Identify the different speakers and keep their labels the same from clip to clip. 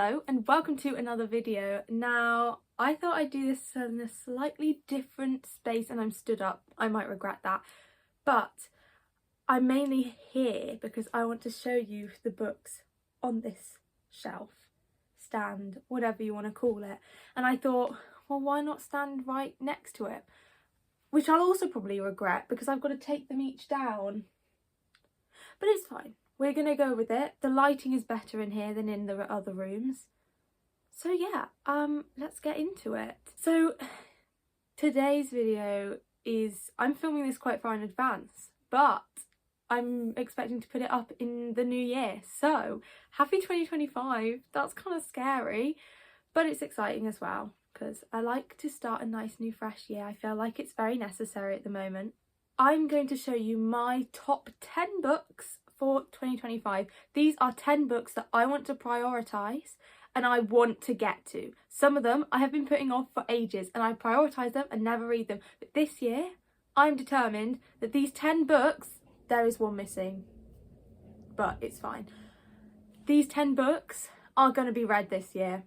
Speaker 1: Hello and welcome to another video. Now, I thought I'd do this in a slightly different space and I'm stood up. I might regret that. But I'm mainly here because I want to show you the books on this shelf, stand, whatever you want to call it. And I thought, well, why not stand right next to it? Which I'll also probably regret because I've got to take them each down. But it's fine. We're going to go with it. The lighting is better in here than in the other rooms. So yeah, let's get into it. So today's video is, I'm filming this quite far in advance, but I'm expecting to put it up in the new year. So happy 2025. That's kind of scary, but it's exciting as well because I like to start a nice new fresh year. I feel like it's very necessary at the moment. I'm going to show you my top 10 books for 2025. These are 10 books that I want to prioritise and I want to get to. Some of them I have been putting off for ages and I prioritise them and never read them. But this year, I'm determined that these 10 books, there is one missing, but it's fine. These 10 books are going to be read this year.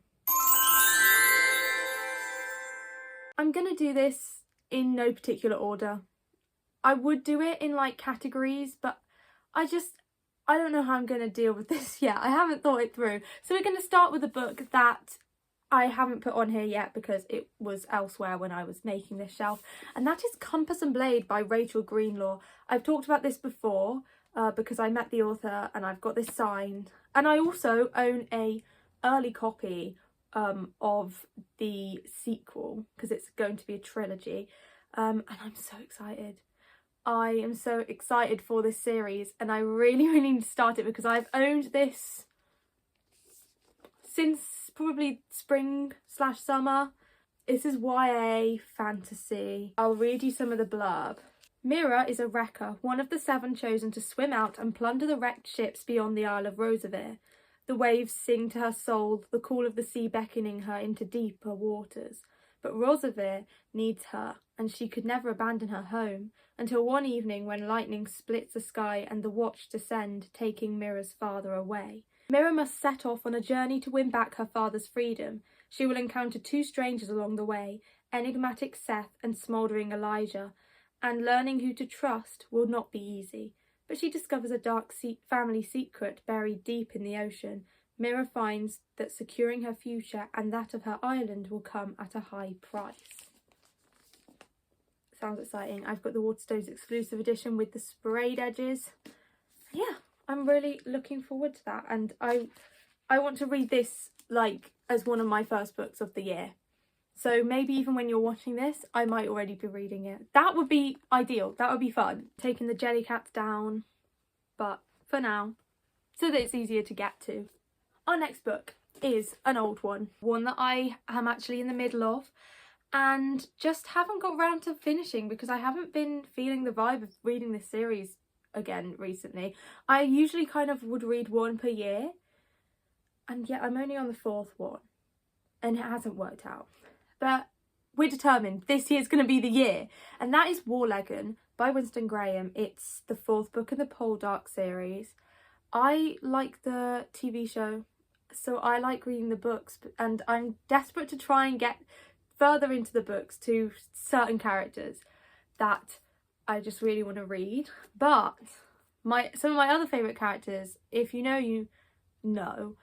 Speaker 1: I'm going to do this in no particular order. I would do it in like categories, but I don't know how I'm going to deal with this yet. I haven't thought it through. So we're going to start with a book that I haven't put on here yet because it was elsewhere when I was making this shelf. And that is Compass and Blade by Rachel Greenlaw. I've talked about this before because I met the author and I've got this signed. And I also own a early copy of the sequel because it's going to be a trilogy. And I'm so excited. I am so excited for this series and I really need to start it because I've owned this since probably spring/summer. This is YA fantasy. I'll read you some of the blurb. Mira is a wrecker, one of the 7 chosen to swim out and plunder the wrecked ships beyond the Isle of Roosevelt. The waves sing to her soul, the call of the sea beckoning her into deeper waters. But Roosevelt needs her, and she could never abandon her home, until one evening when lightning splits the sky and the watch descend, taking Mira's father away. Mira must set off on a journey to win back her father's freedom. She will encounter 2 strangers along the way, enigmatic Seth and smouldering Elijah, and learning who to trust will not be easy. But she discovers a dark family secret buried deep in the ocean. Mira finds that securing her future and that of her island will come at a high price. Sounds exciting. I've got the Waterstones exclusive edition with the sprayed edges. Yeah, I'm really looking forward to that. And I want to read this like as one of my first books of the year. So maybe even when you're watching this, I might already be reading it. That would be ideal. That would be fun. Taking the Jellycats down. But for now, so that it's easier to get to. Our next book is an old one that I am actually in the middle of and just haven't got around to finishing because I haven't been feeling the vibe of reading this series again recently. I usually kind of would read one per year and yet I'm only on the 4th one and it hasn't worked out. But we're determined this year's going to be the year, and that is Warleggan by Winston. It's the 4th book in the Poldark series. I like the TV show, so I like reading the books, and I'm desperate to try and get further into the books to certain characters that I just really want to read. But some of my other favourite characters, if you know, you know,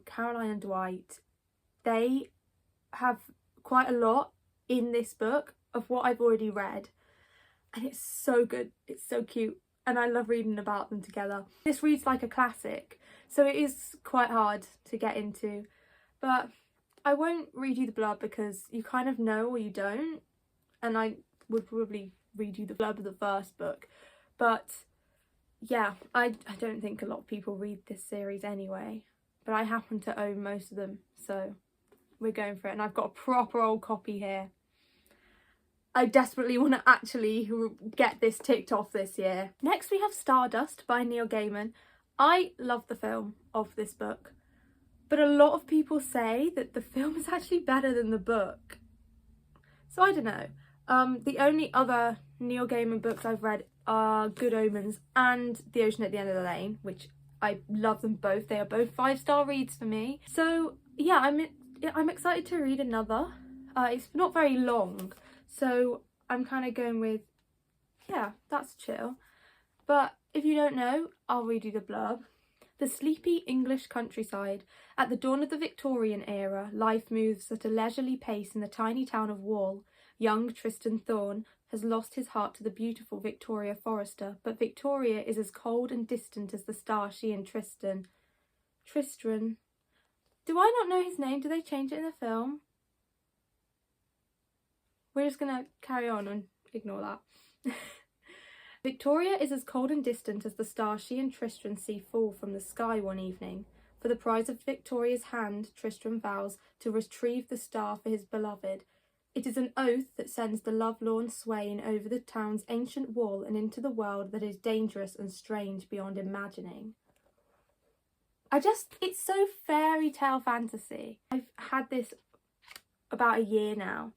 Speaker 1: Caroline and Dwight, they have quite a lot in this book of what I've already read, and it's so good, it's so cute. And I love reading about them together. This reads like a classic, so it is quite hard to get into. But I won't read you the blurb because you kind of know or you don't. And I would probably read you the blurb of the first book. But yeah, I don't think a lot of people read this series anyway. But I happen to own most of them, so we're going for it. And I've got a proper old copy here. I desperately want to actually get this ticked off this year. Next we have Stardust by Neil Gaiman. I love the film of this book, but a lot of people say that the film is actually better than the book. So I don't know. The only other Neil Gaiman books I've read are Good Omens and The Ocean at the End of the Lane, which I love them both. They are both 5-star reads for me. So yeah, I'm excited to read another. It's not very long, so I'm kind of going with, yeah, that's chill. But if you don't know, I'll read you the blurb. The sleepy English countryside. At the dawn of the Victorian era, life moves at a leisurely pace in the tiny town of Wall. Young Tristan Thorne has lost his heart to the beautiful Victoria Forrester, but Victoria is as cold and distant as the star she and Tristan... Do I not know his name? Do they change it in the film? We're just going to carry on and ignore that. Victoria is as cold and distant as the star she and Tristram see fall from the sky one evening. For the prize of Victoria's hand, Tristram vows to retrieve the star for his beloved. It is an oath that sends the lovelorn swain over the town's ancient wall and into the world that is dangerous and strange beyond imagining. It's so fairy tale fantasy. I've had this about a year now,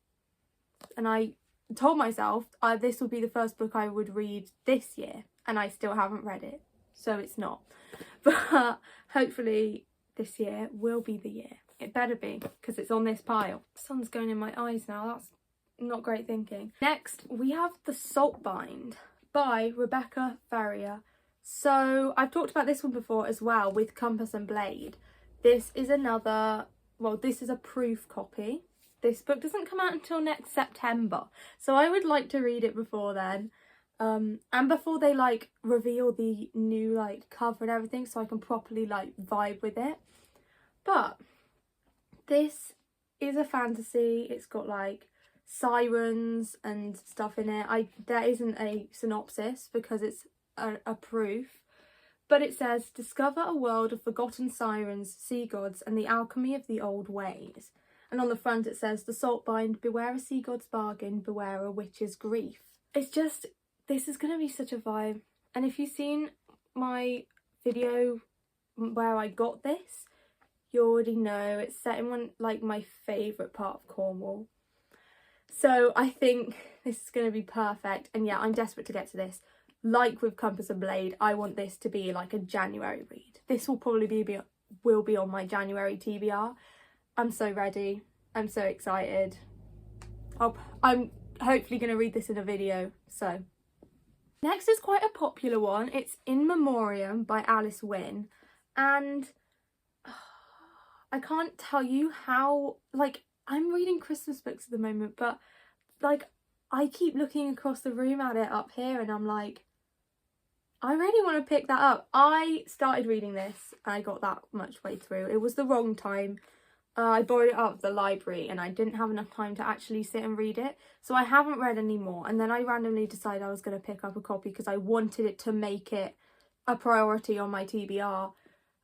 Speaker 1: and I told myself this would be the first book I would read this year, and I still haven't read it, so it's not. But hopefully this year will be the year. It better be, because it's on this pile. The sun's going in my eyes now. That's not great thinking. Next, we have The Saltbind by Rebecca Ferrier. So I've talked about this one before as well, with Compass and Blade. This is another, well, this is a proof copy. This book doesn't come out until next September, so I would like to read it before then. And before they like reveal the new like cover and everything, so I can properly like vibe with it. But this is a fantasy. It's got like sirens and stuff in it. There isn't a synopsis because it's a proof, but it says, discover a world of forgotten sirens, sea gods, and the alchemy of the old ways. And on the front it says, the Saltbind, beware a sea god's bargain, beware a witch's grief. It's just, this is going to be such a vibe. And if you've seen my video where I got this, you already know it's set in one, like, my favourite part of Cornwall. So I think this is going to be perfect. And yeah, I'm desperate to get to this. Like with Compass and Blade, I want this to be like a January read. This will probably will be on my January TBR. I'm so ready. I'm so excited. I'm hopefully going to read this in a video. So next is quite a popular one. It's In Memoriam by Alice Winn. And I can't tell you how, like, I'm reading Christmas books at the moment, but like I keep looking across the room at it up here and I'm like, I really want to pick that up. I started reading this and I got that much way through. It was the wrong time. I borrowed it out of the library and I didn't have enough time to actually sit and read it. So I haven't read any more. And then I randomly decided I was going to pick up a copy because I wanted it to make it a priority on my TBR.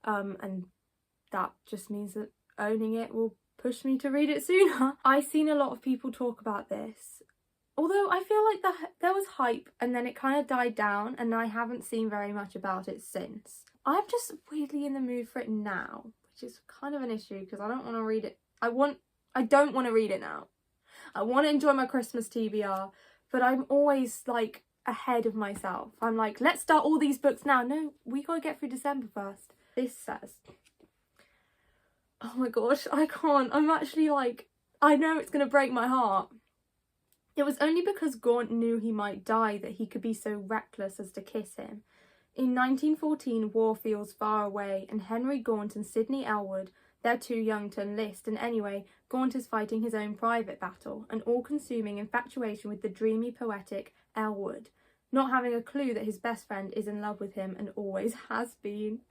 Speaker 1: And that just means that owning it will push me to read it sooner. I've seen a lot of people talk about this. Although I feel like there was hype and then it kind of died down and I haven't seen very much about it since. I'm just weirdly in the mood for it now, which is kind of an issue because I don't want to read it. I don't want to read it now. I want to enjoy my Christmas TBR, but I'm always like ahead of myself. I'm like, let's start all these books now. No, we gotta get through December first. This says, oh my gosh, I can't. I'm actually like, I know it's gonna break my heart. It was only because Gaunt knew he might die that he could be so reckless as to kiss him. In 1914, war feels far away, and Henry Gaunt and Sidney Elwood, they're too young to enlist, and anyway, Gaunt is fighting his own private battle, an all-consuming infatuation with the dreamy, poetic Elwood, not having a clue that his best friend is in love with him and always has been.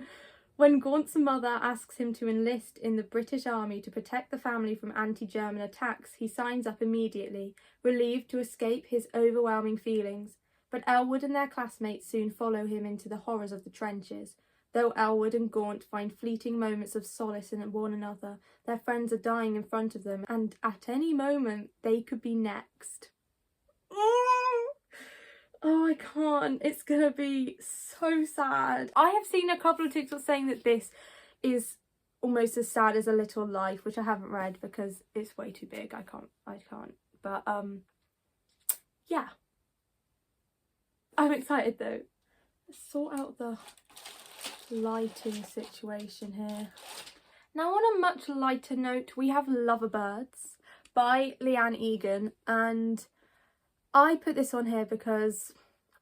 Speaker 1: When Gaunt's mother asks him to enlist in the British Army to protect the family from anti-German attacks, he signs up immediately, relieved to escape his overwhelming feelings. But Elwood and their classmates soon follow him into the horrors of the trenches. Though Elwood and Gaunt find fleeting moments of solace in one another, their friends are dying in front of them, and at any moment they could be next. Oh, I can't. It's gonna be so sad. I have seen a couple of TikToks saying that this is almost as sad as A Little Life, which I haven't read because it's way too big. I can't. But yeah. I'm excited though. Let's sort out the lighting situation here. Now on a much lighter note, we have Loverbirds by Leanne Egan, and I put this on here because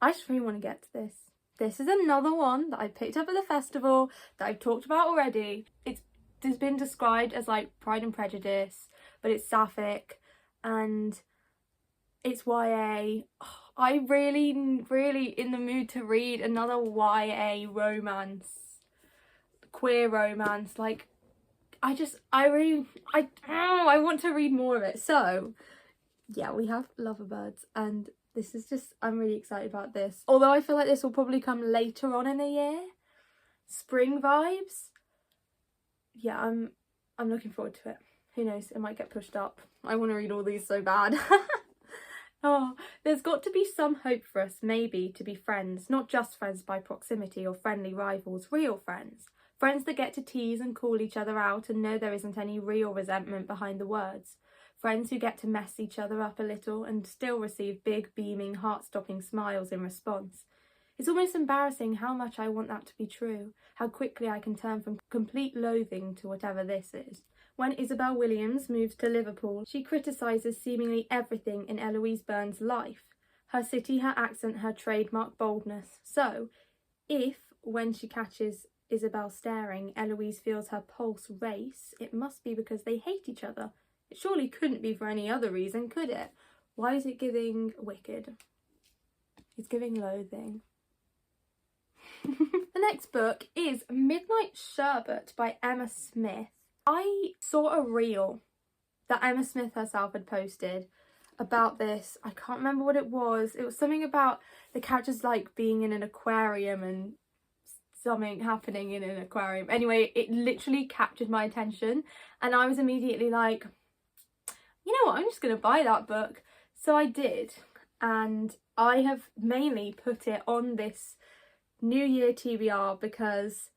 Speaker 1: I just really want to get to this. This is another one that I picked up at the festival that I've talked about already. It's been described as like Pride and Prejudice, but it's sapphic and it's YA. I'm really in the mood to read another YA romance, queer romance. Like, I want to read more of it. So yeah, we have Loverbirds, and this is just, I'm really excited about this. Although I feel like this will probably come later on in the year. Spring vibes. Yeah, I'm looking forward to it. Who knows, it might get pushed up. I want to read all these so bad. Oh, there's got to be some hope for us, maybe, to be friends. Not just friends by proximity or friendly rivals, real friends. Friends that get to tease and call each other out and know there isn't any real resentment behind the words. Friends who get to mess each other up a little and still receive big, beaming, heart-stopping smiles in response. It's almost embarrassing how much I want that to be true, how quickly I can turn from complete loathing to whatever this is. When Isabel Williams moves to Liverpool, she criticises seemingly everything in Eloise Burns' life. Her city, her accent, her trademark boldness. So, if, when she catches Isabel staring, Eloise feels her pulse race, it must be because they hate each other. It surely couldn't be for any other reason, could it? Why is it giving wicked? It's giving loathing. The next book is Midnight Sherbert by Emma Smith. I saw a reel that Emma Smith herself had posted about this. I can't remember what it was. It was something about the characters like being in an aquarium and something happening in an aquarium. Anyway, it literally captured my attention and I was immediately like, you know what, I'm just going to buy that book. So I did, and I have mainly put it on this New Year TBR because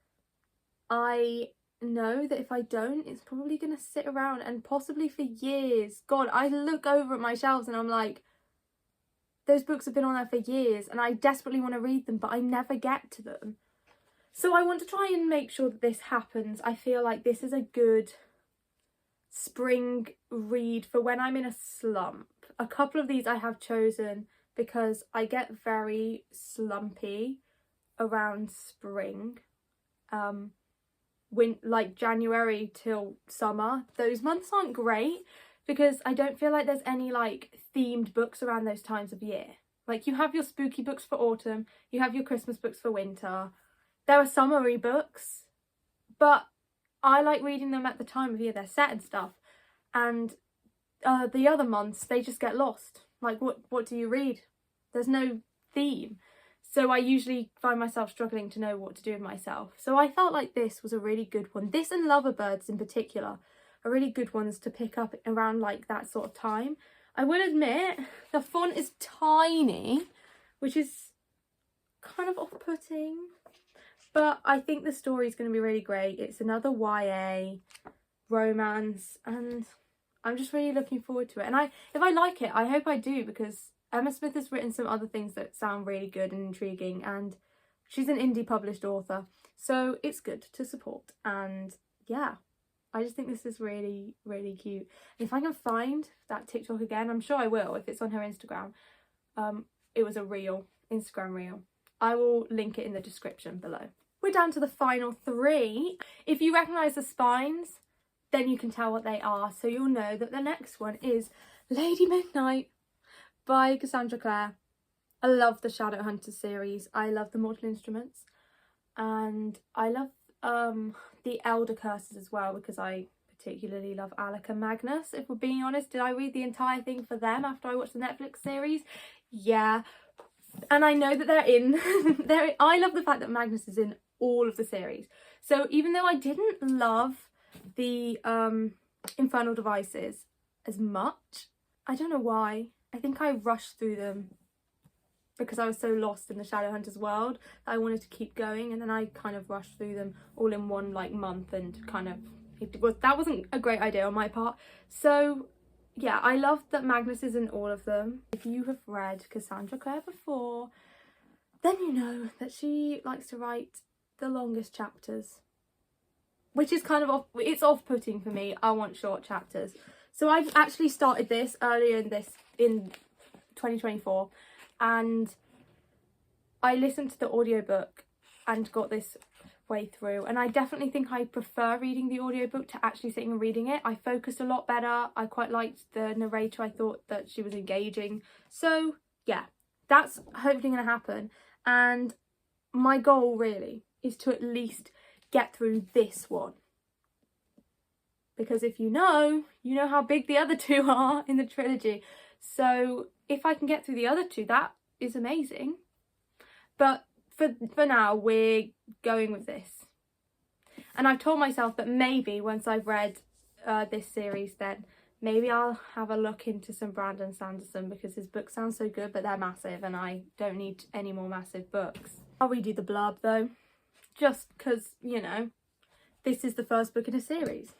Speaker 1: I know that if I don't, it's probably going to sit around and possibly for years. God, I look over at my shelves and I'm like, those books have been on there for years and I desperately want to read them, but I never get to them. So I want to try and make sure that this happens. I feel like this is a good spring read for when I'm in a slump. A couple of these I have chosen because I get very slumpy around spring. Like January till summer, those months aren't great because I don't feel like there's any like themed books around those times of year. Like, you have your spooky books for autumn, you have your Christmas books for winter, there are summery books, but I like reading them at the time of year they're set and stuff, and the other months they just get lost. Like, what do you read? There's no theme. So I usually find myself struggling to know what to do with myself. So I felt like this was a really good one. This and Loverbirds in particular are really good ones to pick up around like that sort of time. I will admit the font is tiny, which is kind of off-putting. But I think the story is going to be really great. It's another YA romance and I'm just really looking forward to it. And if I like it, I hope I do, because Emma Smith has written some other things that sound really good and intriguing, and she's an indie published author, so it's good to support. And yeah, I just think this is really, really cute. And if I can find that TikTok again, I'm sure I will, if it's on her Instagram. It was a reel, Instagram reel. I will link it in the description below. We're down to the final three. If you recognise the spines, then you can tell what they are, so you'll know that the next one is Lady Midnight by Cassandra Clare. I love the Shadowhunters series. I love the Mortal Instruments, and I love the Elder Curses as well, because I particularly love Alec and Magnus. If we're being honest, did I read the entire thing for them after I watched the Netflix series? Yeah, and I know that they're in I love the fact that Magnus is in all of the series. So even though I didn't love the Infernal Devices as much, I don't know why, I think I rushed through them because I was so lost in the Shadowhunters world that I wanted to keep going, and then I kind of rushed through them all in one like month, and kind of that wasn't a great idea on my part. So yeah, I love that Magnus is in all of them. If you have read Cassandra Clare before, then you know that she likes to write the longest chapters, which is kind of it's off-putting for me. I want short chapters. So I've actually started this earlier in 2024, and I listened to the audiobook and got this way through, and I definitely think I prefer reading the audiobook to actually sitting and reading it. I focused a lot better. I quite liked the narrator. I thought that she was engaging. So yeah, that's hopefully going to happen, and my goal really is to at least get through this one, because if you know how big the other two are in the trilogy. So if I can get through the other two, that is amazing. But for now, we're going with this. And I've told myself that maybe once I've read this series, then maybe I'll have a look into some Brandon Sanderson, because his books sound so good, but they're massive and I don't need any more massive books. I'll read you the blurb though, just because, you know, this is the first book in a series.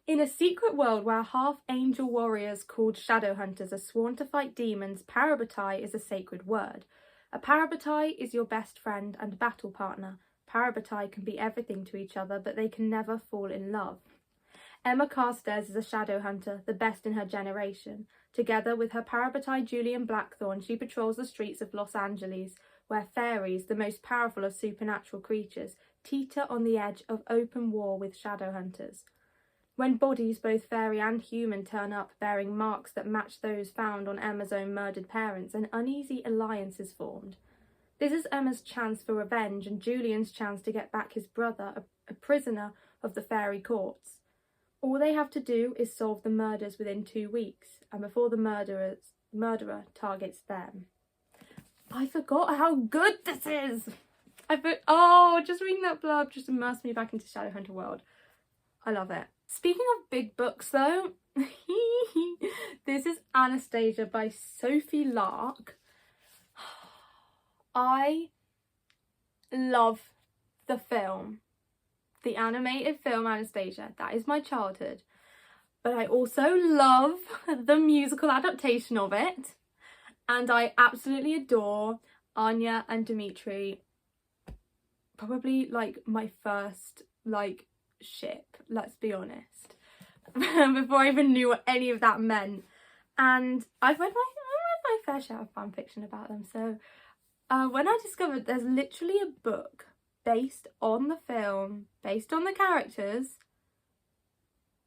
Speaker 1: In a secret world where half-angel warriors called Shadowhunters are sworn to fight demons, Parabatai is a sacred word. A Parabatai is your best friend and battle partner. Parabatai can be everything to each other, but they can never fall in love. Emma Carstairs is a Shadowhunter, the best in her generation. Together with her Parabatai Julian Blackthorn, she patrols the streets of Los Angeles, where fairies, the most powerful of supernatural creatures, teeter on the edge of open war with Shadowhunters. When bodies, both fairy and human, turn up bearing marks that match those found on Emma's own murdered parents, an uneasy alliance is formed. This is Emma's chance for revenge and Julian's chance to get back his brother, a prisoner of the fairy courts. All they have to do is solve the murders within 2 weeks, and before the murderer targets them. I forgot how good this is! Just reading that blurb just immersed me back into Shadowhunter world. I love it. Speaking of big books though, this is Anastasia by Sophie Lark. I love the film, the animated film Anastasia. That is my childhood. But I also love the musical adaptation of it. And I absolutely adore Anya and Dimitri. Probably like my first ship, let's be honest, before I even knew what any of that meant. And I've read my fair share of fan fiction about them. So when I discovered there's literally a book based on the film, based on the characters,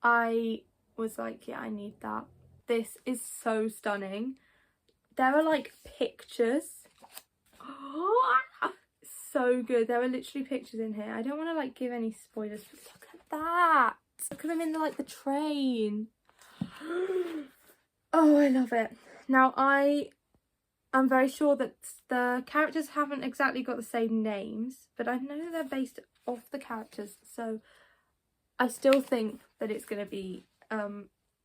Speaker 1: I was like, yeah, I need that. This is so stunning. There are like pictures. So good. There are literally pictures in here. I don't want to like give any spoilers, but look at that. Look at them in the train. Oh, I love it. Now I'm very sure that the characters haven't exactly got the same names, but I know they're based off the characters, so I still think that it's going to be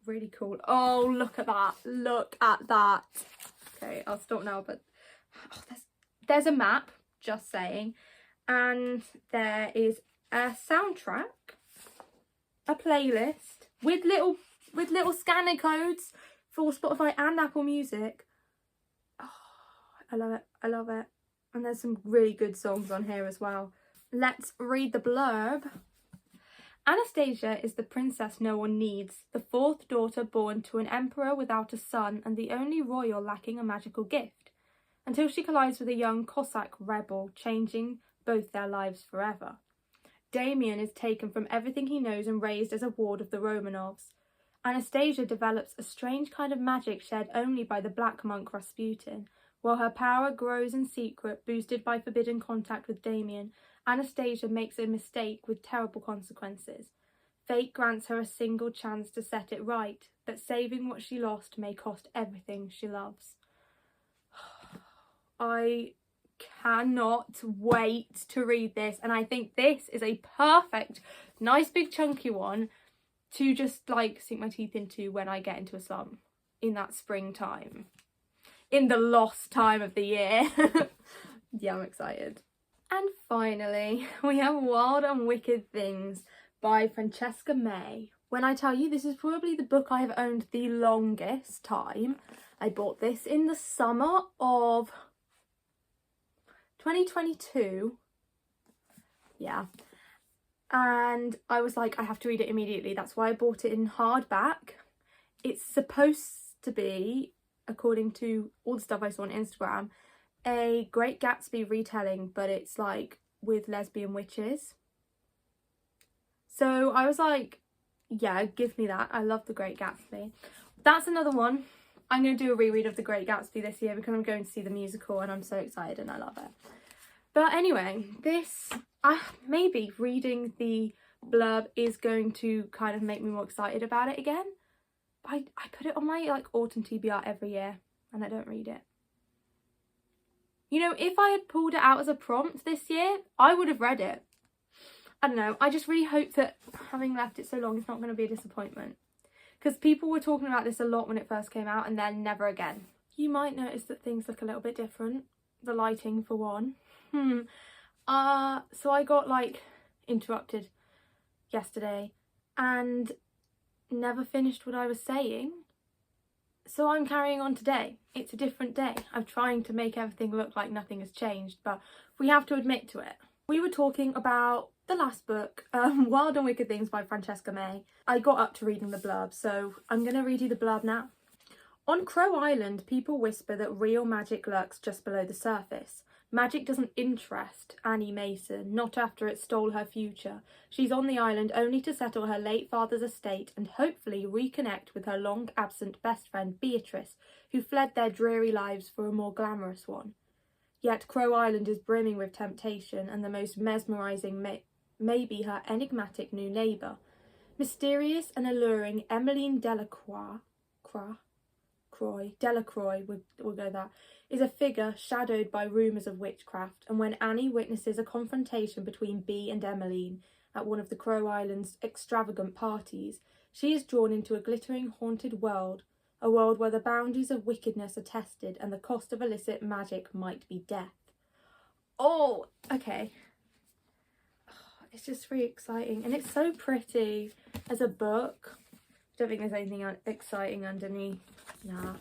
Speaker 1: really cool. Oh, look at that. Look at that. Okay, I'll stop now, but there's a map. Just saying. And there is a soundtrack, a playlist with little scanner codes for Spotify and Apple Music. Oh, I love it. I love it. And there's some really good songs on here as well. Let's read the blurb. Anastasia is the princess no one needs, the fourth daughter born to an emperor without a son and the only royal lacking a magical gift, until she collides with a young Cossack rebel, changing both their lives forever. Damien is taken from everything he knows and raised as a ward of the Romanovs. Anastasia develops a strange kind of magic shared only by the black monk Rasputin. While her power grows in secret, boosted by forbidden contact with Damien, Anastasia makes a mistake with terrible consequences. Fate grants her a single chance to set it right, but saving what she lost may cost everything she loves. I cannot wait to read this, and I think this is a perfect, nice big chunky one to just sink my teeth into when I get into a slump in that springtime, in the lost time of the year. Yeah, I'm excited. And finally, we have Wild and Wicked Things by Francesca May. When I tell you, this is probably the book I have owned the longest time. I bought this in the summer of 2022, yeah. And I was like, I have to read it immediately. That's why I bought it in hardback. It's supposed to be, according to all the stuff I saw on Instagram, a Great Gatsby retelling, but it's like with lesbian witches. So I was like, yeah, give me that. I love The Great Gatsby. That's another one. I'm going to do a reread of The Great Gatsby this year because I'm going to see the musical and I'm so excited and I love it. But anyway, this, maybe reading the blurb is going to kind of make me more excited about it again. I put it on my like autumn TBR every year and I don't read it. You know, if I had pulled it out as a prompt this year, I would have read it. I don't know, I just really hope that having left it so long, it's not going to be a disappointment. Because people were talking about this a lot when it first came out and then never again. You might notice that things look a little bit different. The lighting for one. So I got like interrupted yesterday and never finished what I was saying. So I'm carrying on today. It's a different day. I'm trying to make everything look like nothing has changed, but we have to admit to it. We were talking about the last book, Wild and Wicked Things by Francesca May. I got up to reading the blurb, so I'm going to read you the blurb now. On Crow Island, people whisper that real magic lurks just below the surface. Magic doesn't interest Annie Mason, not after it stole her future. She's on the island only to settle her late father's estate and hopefully reconnect with her long-absent best friend Beatrice, who fled their dreary lives for a more glamorous one. Yet Crow Island is brimming with temptation, and the most mesmerising may be her enigmatic new neighbour. Mysterious and alluring Emmeline Delacroix, we'll go that, is a figure shadowed by rumours of witchcraft, and when Annie witnesses a confrontation between Bee and Emmeline at one of the Crow Island's extravagant parties, she is drawn into a glittering haunted world, a world where the boundaries of wickedness are tested and the cost of illicit magic might be death. Oh, okay. It's just really exciting and it's so pretty as a book. Don't think there's anything exciting underneath. Nah,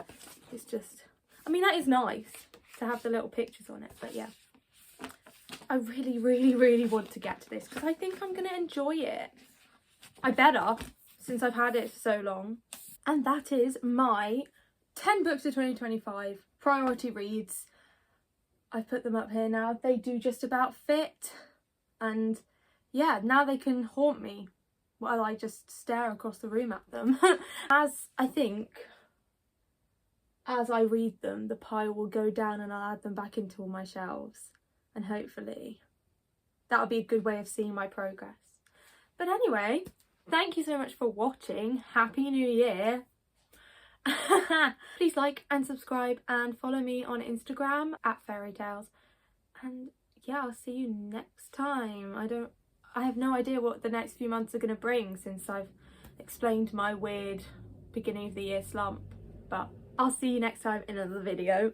Speaker 1: it's just, I mean, that is nice to have the little pictures on it, but yeah. I really, really, really want to get to this because I think I'm going to enjoy it. I better, since I've had it for so long. And that is my 10 books of 2025 priority reads. I've put them up here now. They do just about fit. And yeah, now they can haunt me while I just stare across the room at them. As I read them, the pile will go down and I'll add them back into all my shelves. And hopefully that'll be a good way of seeing my progress. But anyway, thank you so much for watching. Happy New Year. Please like and subscribe and follow me on Instagram at fairytales. And yeah, I'll see you next time. I have no idea what the next few months are going to bring since I've explained my weird beginning of the year slump. But I'll see you next time in another video.